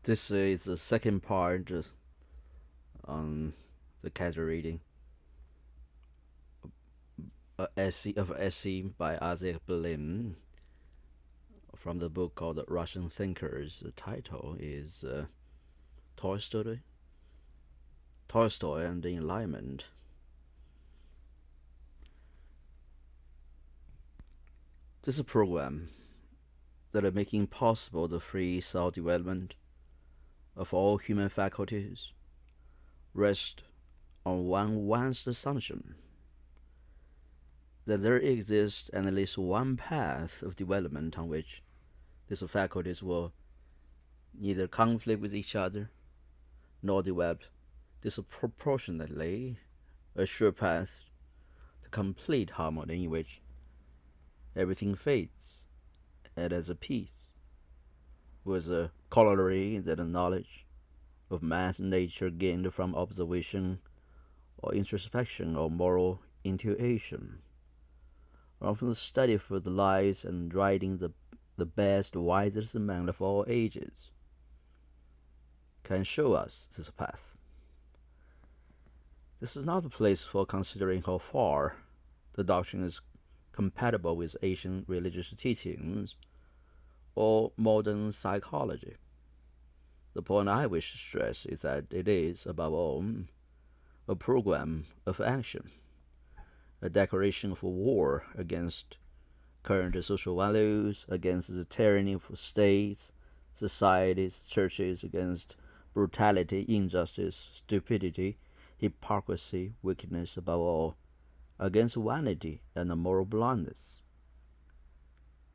This is the second part on the casual reading essay by Isaac Berlin from the book called Russian Thinkers. The title is Tolstoy, Tolstoy and the Enlightenment. This is a program that is making possible the free self-development of all human faculties rests on one vast assumption that there exists at least one path of development on which these faculties will neither conflict with each other nor develop disproportionately, a sure path to complete harmony in which everything fades and as a peace, with a corollary that the knowledge of man's nature gained from observation or introspection or moral intuition, or from the study of the lives and writing the best, wisest men of all ages, can show us this path. This is not a place for considering how far the doctrine is compatible with ancient religious teachings or modern psychology. The point I wish to stress is that it is, above all, a program of action, a declaration of war against current social values, against the tyranny of states, societies, churches, against brutality, injustice, stupidity, hypocrisy, wickedness, above all, against vanity and moral blindness.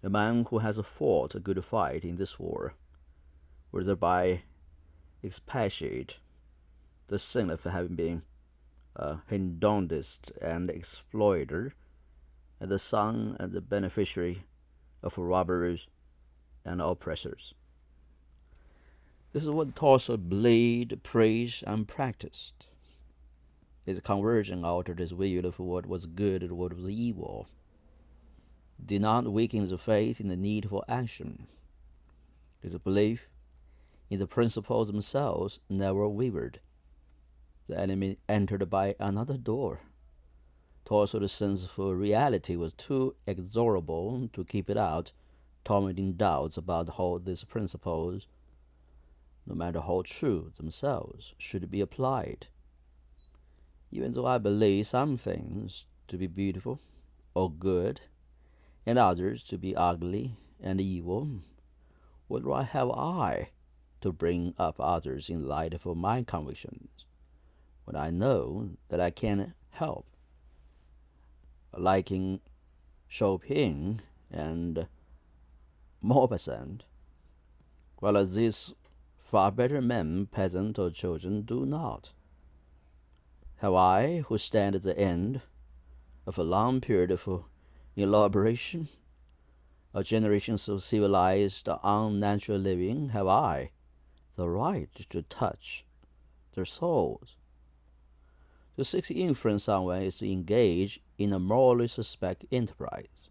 A man who has fought a good fight in this war will thereby expiate the sin of having been a hedonist and exploiter, and the son and the beneficiary of robbers and oppressors. This is what Tolstoy believed, preached, and practiced. His conversion altered his view of what was good and what was evil, did not weaken his faith in the need for action. His belief in the principles themselves never wavered. The enemy entered by another door. Tolstoy's sense of reality was too inexorable to keep it out, tormenting doubts about how these principles, no matter how true themselves, should be applied. Even though I believe some things to be beautiful or good, and others to be ugly and evil, what right have I to bring up others in light of my convictions, when I know that I can't help liking Chopin and Maupassant, while these far better men, peasants or children, do not? Have I, who stand at the end of a long period of elaboration, of generations of civilized, unnatural living, have I the right to touch their souls? To seek to influence someone is to engage in a morally suspect enterprise.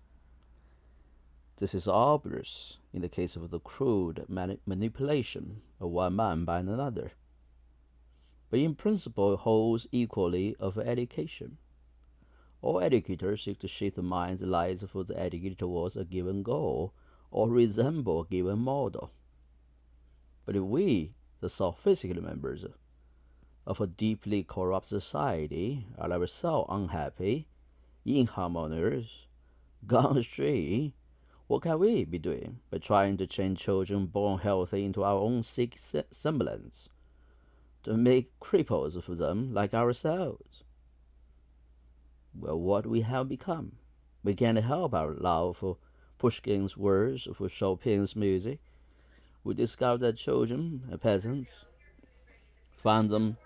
This is obvious in the case of the crude manipulation of one man by another, but in principle it holds equally of education. All educators seek to shape the minds and lives of the educated towards a given goal or resemble a given model. But if we, the sophisticated members of a deeply corrupt society, are ourselves unhappy, inharmonious, gone astray, what can we be doing but trying to change children born healthy into our own sick semblance, to make cripples of them like ourselves? Well, what we have become. We can't help our love for Pushkin's words, for Chopin's music. We discover that children and peasants find them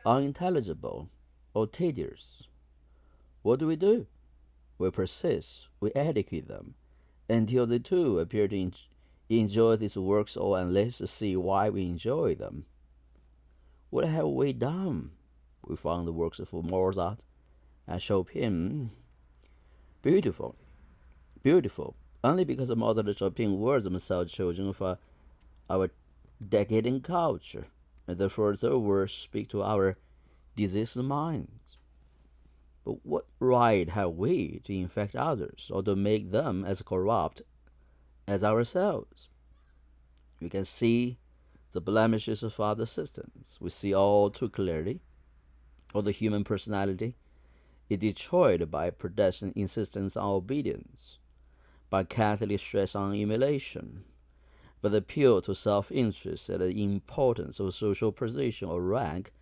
unintelligible or tedious. What do? We persist, we educate them, until they too appear to enjoy these works or at least see why we enjoy them. What have we done? We found the works of Mozart and Chopin beautiful, only because Mozart and Chopin were themselves children of our decadent culture, and the further words speak to our diseased minds. But what right have we to infect others or to make them as corrupt as ourselves? We can see the blemishes of other systems. We see all too clearly how the human personality is destroyed by Protestant insistence on obedience, by Catholic stress on emulation, by the appeal to self-interest and the importance of social position or rank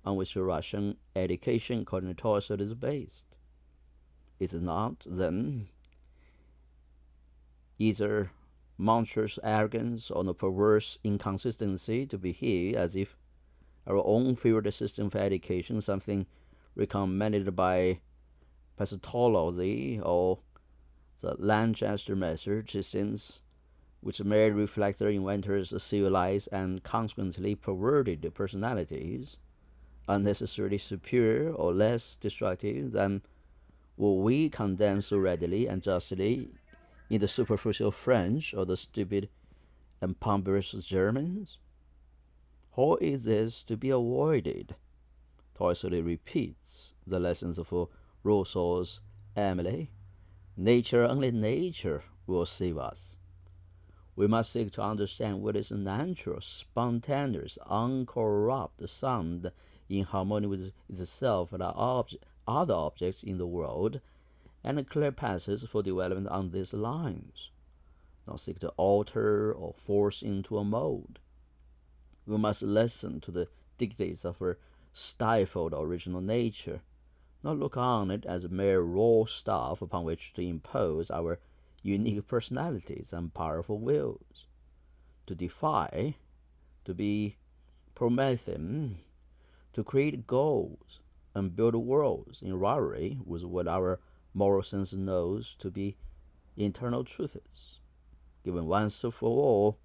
on which Russian education, according to Tolstoy, is based. It is not, then, either monstrous arrogance or the perverse inconsistency to behave as if our own favorite system for education, something recommended by Pestology or the Lancaster method, systems which merely reflect their inventors' civilized and consequently perverted personalities, unnecessarily superior or less destructive than what we condemn so readily and justly in the superficial French or the stupid and pompous Germans? How is this to be avoided? Tolstoy repeats the lessons of Rousseau's Emily. Nature, only nature, will save us. We must seek to understand what is natural, spontaneous, uncorrupt, sound, in harmony with itself and other objects in the world, and clear paths for development on these lines. Not seek to alter or force into a mold. We must listen to the dictates of her stifled original nature, not look on it as mere raw stuff upon which to impose our unique personalities and powerful wills. To defy, to be Promethean, to create goals and build worlds in rivalry with what our moral sense knows to be internal truths, given once for all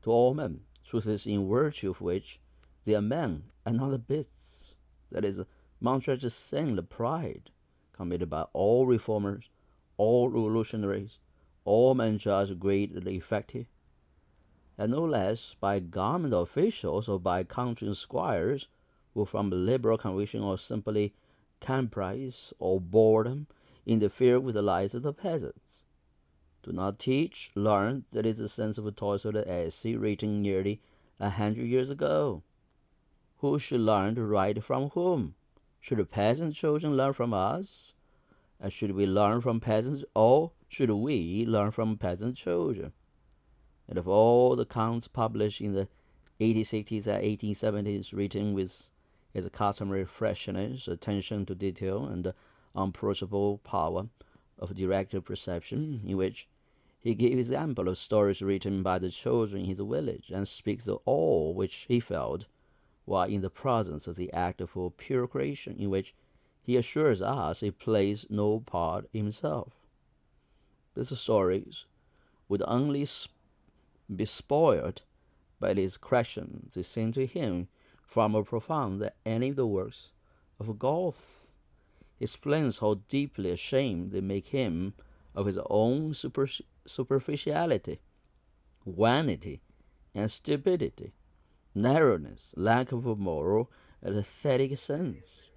to all men, truths in virtue of which they are men and not the beasts. That is, monstrous sin, the pride committed by all reformers, all revolutionaries, all men judged greatly effective, and no less by government officials or by country squires who from liberal conviction or simply caprice or boredom interfere with the lives of the peasants. Do not teach, learn. That is the sense of Tolstoy's essay written nearly 100 years ago. Who should learn to write from whom? Should the peasant children learn from us? And should we learn from peasants, or should we learn from peasant children? And of all the accounts published in the 1860s and 1870s, written with his customary freshness, attention to detail, and unapproachable power of direct perception, in which he gave example of stories written by the children in his village, and speaks of all which he felt while in the presence of the act of pure creation, in which he assures us he plays no part himself. These stories would only be spoiled by these corrections. They seem to him far more profound than any of the works of Goethe. He explains how deeply ashamed they make him of his own superficiality, vanity, and stupidity, narrowness, lack of a moral and aesthetic sense.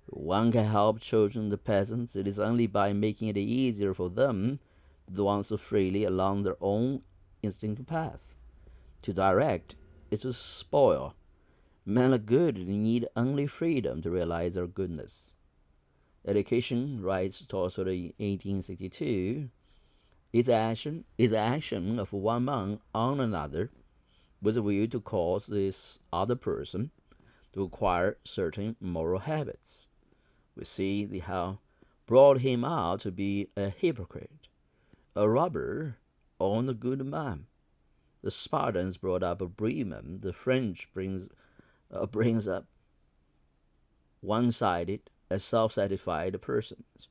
One can help children and peasants. It is only by making it easier for them to advance freely along their own instinctive path. To direct is to spoil. Men are good and need only freedom to realize their goodness. Education, writes Tolstoy in 1862, is the action of one man on another with a view to cause this other person to acquire certain moral habits. We see they have brought him out to be a hypocrite, a robber, or a good man. The Spartans brought up a Bremen. The French brings up one-sided and self-satisfied persons.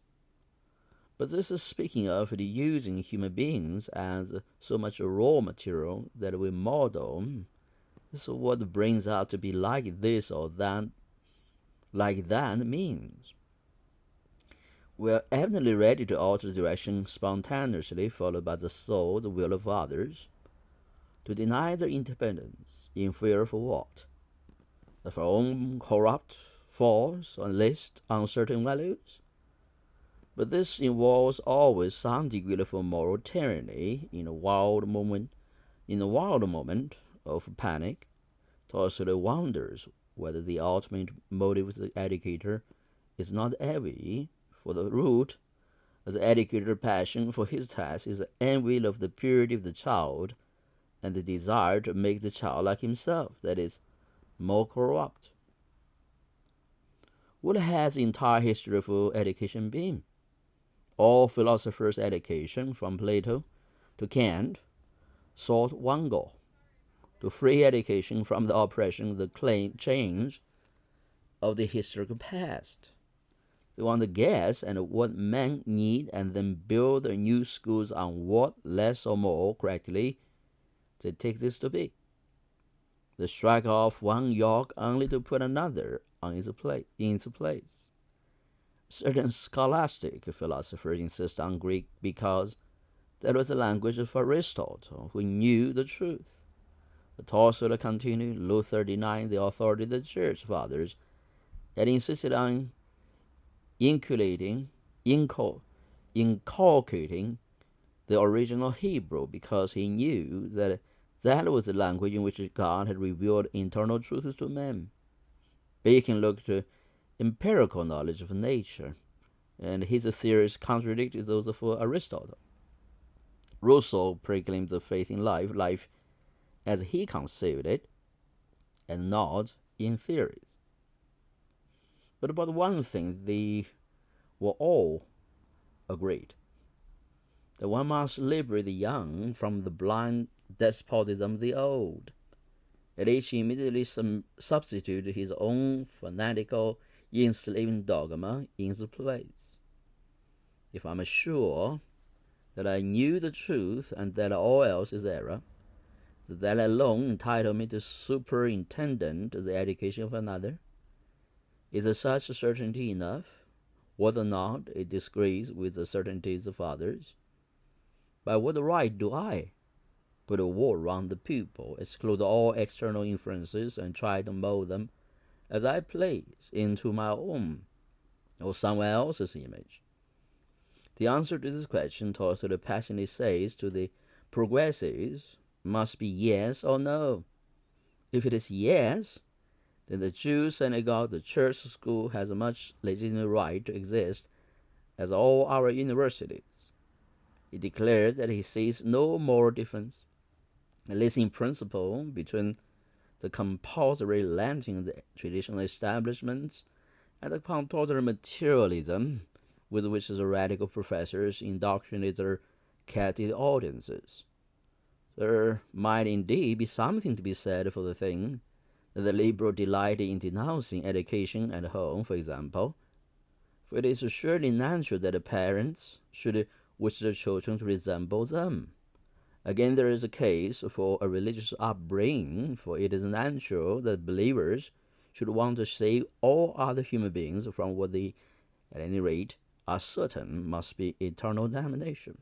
But this is speaking of the using human beings as so much raw material that we model. This is what brings out to be like this or that, like that means. We are evidently ready to alter the direction spontaneously, followed by the soul, the will of others. to deny their independence in fear of what? Of our own corrupt, false, unlist, uncertain values? But this involves always some degree of moral tyranny in a wild moment. In a wild moment of panic, Tolstoy wonders whether the ultimate motive of the educator is not envy, for the root of the educator's passion for his task is the envy of the purity of the child and the desire to make the child like himself, that is, more corrupt. What has the entire history of education been? All philosophers' education, from Plato to Kant, sought one goal: to free education from the oppression, the change of the historical past. They want to guess at what men need and then build new schools on what, less or more correctly, they take this to be. They strike off one yoke only to put another in its place. Certain scholastic philosophers insist on Greek because that was the language of Aristotle, who knew the truth. But Tolstoy continued, Luther denied the authority of the church fathers and insisted on inculcating the original Hebrew because he knew that that was the language in which God had revealed internal truths to men. Bacon looked to empirical knowledge of nature, and his theories contradicted those of Aristotle. Rousseau proclaimed the faith in life as he conceived it, and not in theories. But about one thing they were all agreed: that one must liberate the young from the blind despotism of the old. And each immediately substituted his own fanatical enslaving dogma in its place. If I'm sure that I knew the truth and that all else is error, that alone entitled me to superintendent the education of another, is such certainty enough, whether or not it disagrees with the certainties of others? By what right do I put a wall round the pupil, exclude all external influences, and try to mold them as I please into my own or someone else's image? The answer to this question, Tolstoy passionately says to the progressives, must be yes or no. If it is yes, then the Jew synagogue, the church school, has as much legitimate right to exist as all our universities. He declares that he sees no moral difference, at least in principle, between the compulsory lending of the traditional establishments and the compulsory materialism with which the radical professors indoctrinate their captive audiences. There might indeed be something to be said for the thing that the liberal delight in denouncing education at home, for example, for it is surely natural that the parents should wish their children to resemble them. Again, there is a case for a religious upbringing, for it is natural that believers should want to save all other human beings from what they, at any rate, are certain must be eternal damnation.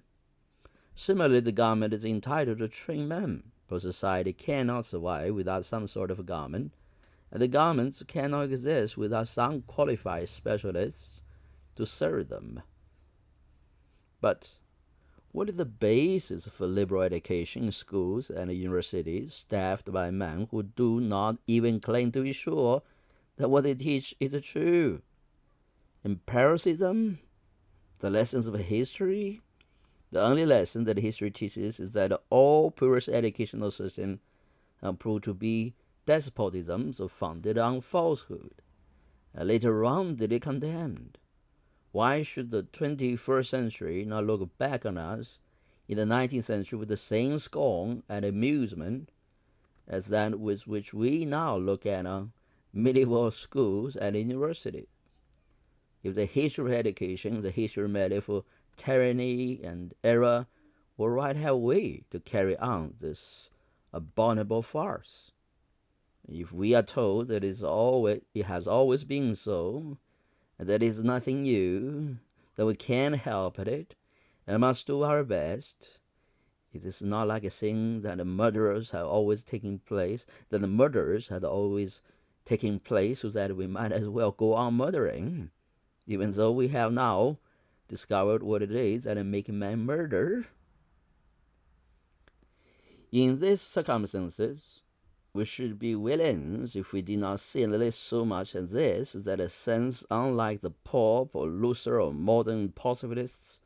Similarly, the government is entitled to train men, for society cannot survive without some sort of government, and the governments cannot exist without some qualified specialists to serve them. But what is the basis for liberal education in schools and universities staffed by men who do not even claim to be sure that what they teach is true? Empiricism? The lessons of history? The only lesson that history teaches is that all previous educational systems have proved to be despotisms founded on falsehood, and later on they are condemned. Why should the 21st century not look back on us in the 19th century with the same scorn and amusement as that with which we now look at medieval schools and universities? If the history of education, the history merely for tyranny and error, what right have we to carry on this abominable farce? If we are told that it has always been so, and that is nothing new, that we can't help it, and must do our best, It is not like a thing that the murderers have always taken place, that the murders had always taken place, so that we might as well go on murdering, even though we have now discovered what it is that make man murder. In these circumstances, we should be willing, if we did not sin at least so much as this, that a sense unlike the Pope or Luther or modern positivists,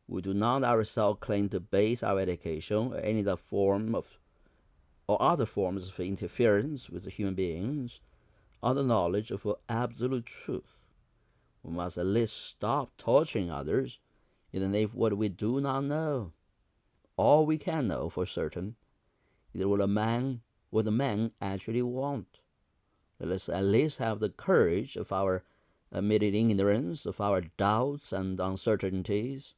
we do not ourselves claim to base our education or any other form of or other forms of interference with human beings on the knowledge of absolute truth. We must at least stop torturing others in the name of what we do not know. All we can know for certain is what the man actually want. Let us at least have the courage of our admitted ignorance, of our doubts and uncertainties.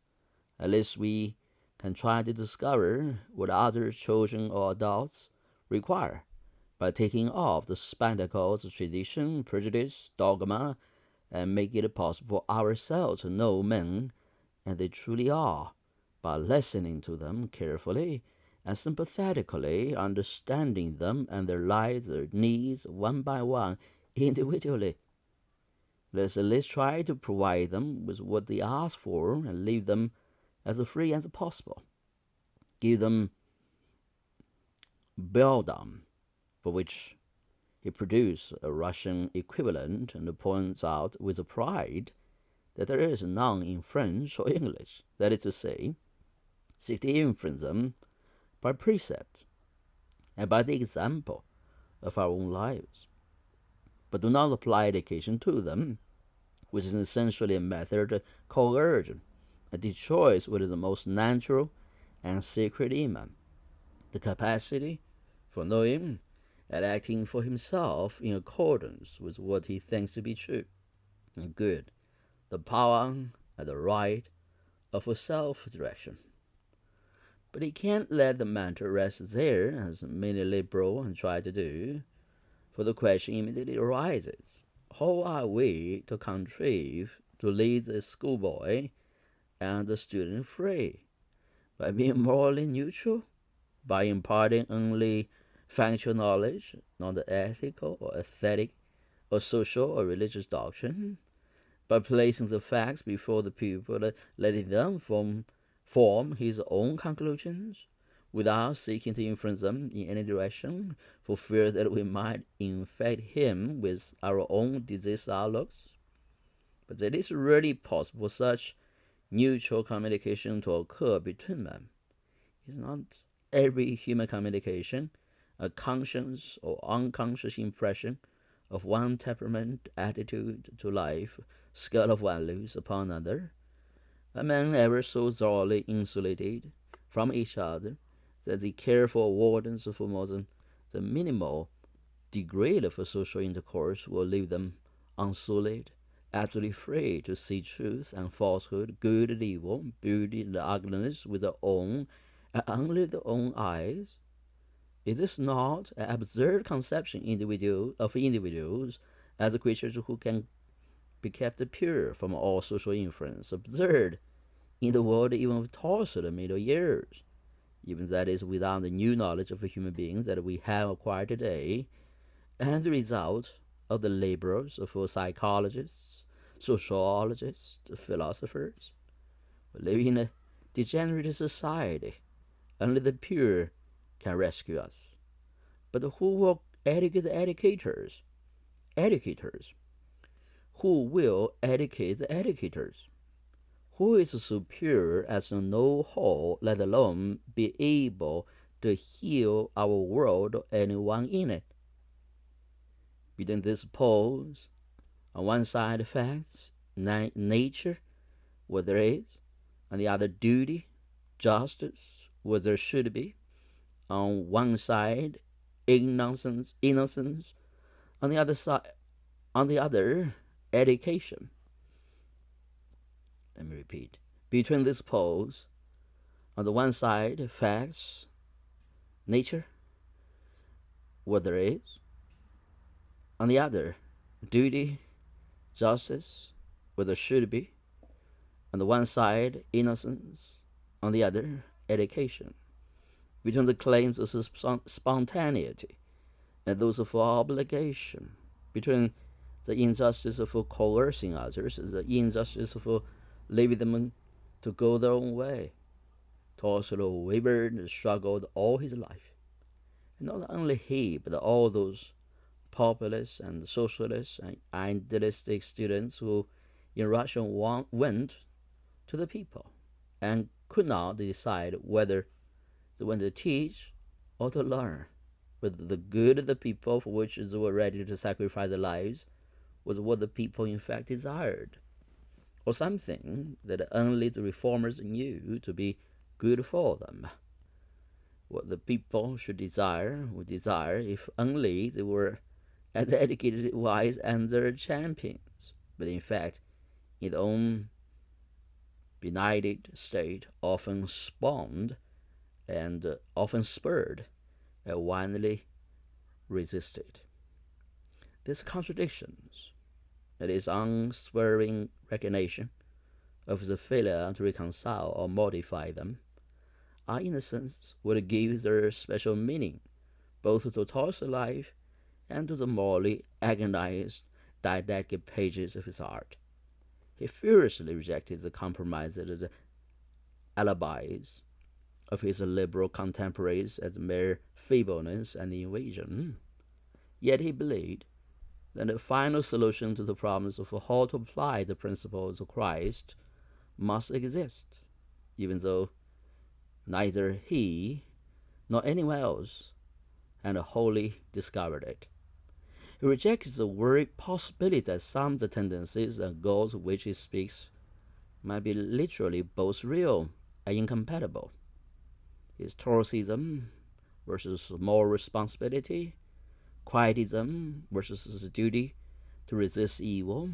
At least we can try to discover what other children or adults require by taking off the spectacles of tradition, prejudice, dogma, and make it possible for ourselves to know men as they truly are by listening to them carefully and sympathetically, understanding them and their lives, their needs, one by one, individually. Let's at least try to provide them with what they ask for and leave them as free as possible. Give them Beldam, for which he produced a Russian equivalent, and points out with pride that there is none in French or English. That is to say, seek to influence them by precept and by the example of our own lives, but do not apply education to them, which is essentially a method of coercion. It destroys what is the most natural and sacred in man, the capacity for knowing and acting for himself in accordance with what he thinks to be true and good, the power and the right of a self-direction. But he can't let the matter rest there, as many liberals try to do, for the question immediately arises: how are we to contrive to lead the schoolboy and the student free? By being morally neutral? By imparting only factual knowledge, not the ethical or aesthetic or social or religious doctrine? By placing the facts before the pupil, letting them form his own conclusions, without seeking to influence them in any direction, for fear that we might infect him with our own diseased outlooks? But it is really possible such neutral communication to occur between them. Is not every human communication a conscious or unconscious impression of one temperament, attitude to life, scale of values upon another? A man ever so thoroughly insulated from each other that the careful avoidance of more than the minimal degree of social intercourse will leave them unsullied, absolutely free to see truth and falsehood, good and evil, beauty and ugliness with their own and only their own eyes? Is this not an absurd conception of individuals as creatures who can be kept pure from all social influence? Absurd in the world even of Tolstoy the Middle Years. Even that is without the new knowledge of human beings that we have acquired today, and the result of the labors of psychologists, sociologists, philosophers. We live in a degenerate society. Only the pure can rescue us. But who will educate the educators? Educators. Who will educate the educators? Who is so pure as to know how, let alone be able to heal our world or anyone in it? Between these poles, on one side facts, nature, what there is, on the other duty, justice, what there should be, on one side innocence, on the other education. Let me repeat. Between these poles, on the one side facts, nature, what there is, on the other duty, justice, what there should be, on the one side innocence, on the other education. between the claims of spontaneity and those of obligation, between the injustice of coercing others and the injustice of leaving them to go their own way. Tolstoy wavered and struggled all his life. And not only he, but all those populist and socialist and idealistic students who in Russia went to the people and could not decide whether they went to teach or to learn, whether the good of the people for which they were ready to sacrifice their lives was what the people in fact desired, or something that only the reformers knew to be good for them. What the people should desire would desire if only they were as educated, wise, and their champions. But in fact, its own benighted state often spawned and often spurred and widely resisted. These contradictions, and its unswerving recognition of the failure to reconcile or modify them, are in a sense what gives their special meaning both to Tolstoy's life and to the morally agonized didactic pages of his art. He furiously rejected the compromised alibis of his liberal contemporaries as mere feebleness and invasion. Yet he believed that the final solution to the problems of how to apply the principles of Christ must exist, even though neither he nor anyone else had wholly discovered it. He rejects the very possibility that some of the tendencies and goals of which he speaks might be literally both real and incompatible. Historicism versus moral responsibility, quietism versus the duty to resist evil,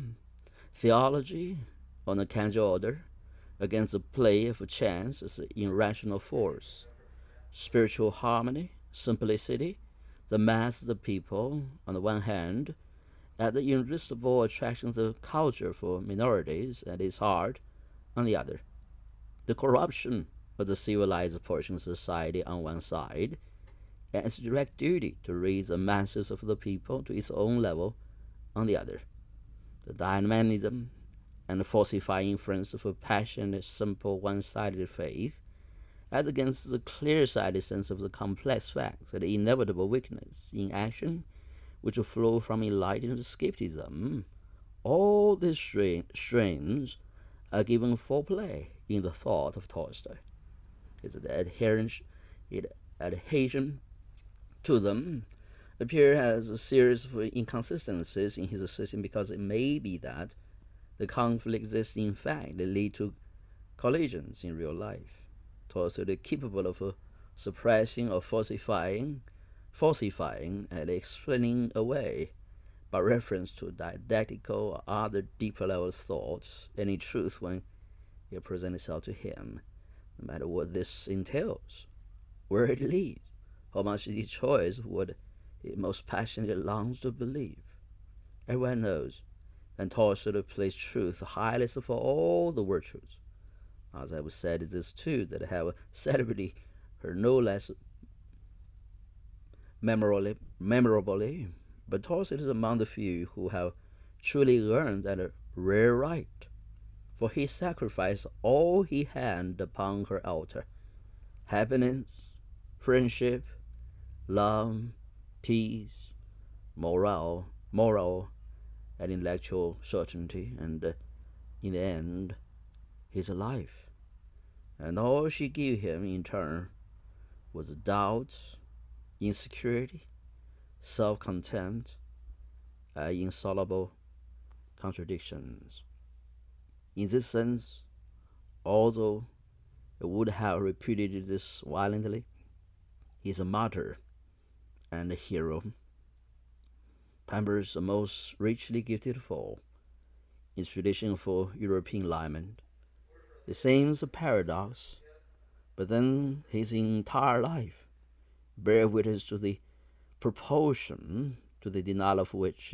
theology on a casual order against the play of chance as an irrational force, spiritual harmony, simplicity, the mass of the people on the one hand, and the irresistible attractions of culture for minorities at its heart on the other. The corruption of the civilized portion of society on one side, and its direct duty to raise the masses of the people to its own level on the other. The dynamism and the falsifying influence of a passionate, simple, one-sided faith, as against the clear-sighted sense of the complex facts and the inevitable weakness in action which flow from enlightened skepticism, all these strains are given full play in the thought of Tolstoy. His adhesion to them appear as a series of inconsistencies in his system because it may be that the conflict exists in fact that lead to collisions in real life. Tolstoy is capable of suppressing or falsifying and explaining away by reference to didactical or other deeper level thoughts any truth when it presents itself to him, no matter what this entails, where it leads, how much it destroys what it most passionately longs to believe. Everyone knows that Tolstoy places truth highest of all the virtues. As I have said, it is true that have celebrated her no less memorably, but Tolstoy is among the few who have truly earned that rare right, for he sacrificed all he had upon her altar: happiness, friendship, love, peace, moral and intellectual certainty, and in the end, his life. And all she gave him in turn was doubt, insecurity, self-contempt, insoluble contradictions. In this sense, although it would have repudiated this violently, he is a martyr and a hero, perhaps the most richly gifted of all. In tradition for European enlightenment, it seems a paradox, but then his entire life bears witness to the proportion to the denial of which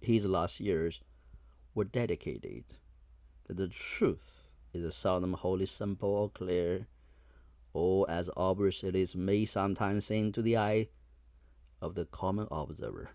his last years were dedicated. That the truth is seldom wholly simple or clear or as obvious it may sometimes seem to the eye of the common observer.